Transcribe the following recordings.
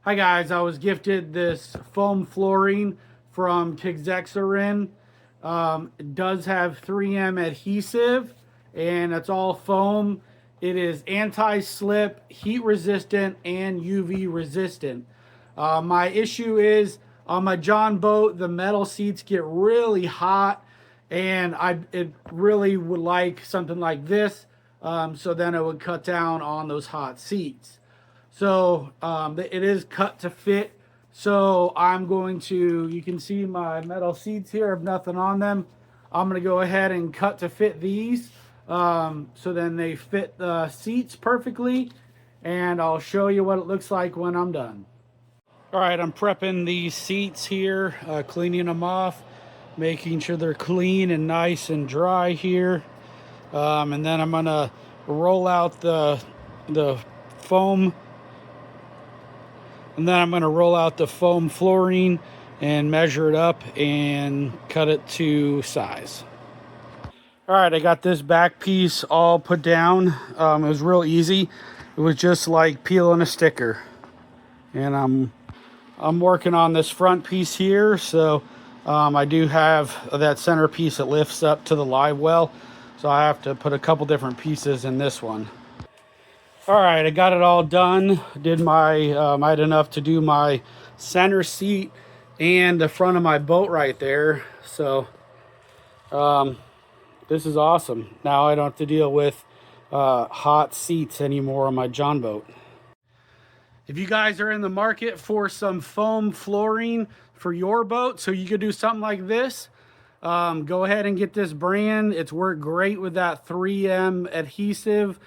Hi guys, I was gifted this foam flooring from KXKZREN. It does have 3M adhesive and it's all foam. It is anti-slip, heat resistant, and UV resistant. My issue is on my John boat, the metal seats get really hot and it really would like something like this, so then it would cut down on those hot seats. So it is cut to fit. So I'm going to, you can see my metal seats here have nothing on them. I'm going to go ahead and cut to fit these. So then they fit the seats perfectly. And I'll show you what it looks like when I'm done. All right, I'm prepping these seats here, cleaning them off, making sure they're clean and nice and dry here. And then I'm going to roll out the foam. And then I'm going to roll out the foam flooring and measure it up and cut it to size. All right, I got this back piece all put down. It was real easy. It was just like peeling a sticker. And I'm working on this front piece here. So I do have that center piece that lifts up to the live well. So I have to put a couple different pieces in this one. All right, I got it all done. Did my, I had enough to do my center seat and the front of my boat right there. So this is awesome. Now I don't have to deal with hot seats anymore on my John boat. If you guys are in the market for some foam flooring for your boat, so you could do something like this, go ahead and get this brand. It's worked great with that 3M adhesive.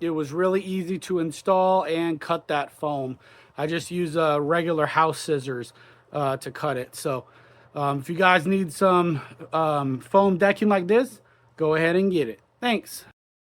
It was really easy to install and cut that foam. I just use regular house scissors to cut it. So if you guys need some foam decking like this, go ahead and get it. Thanks.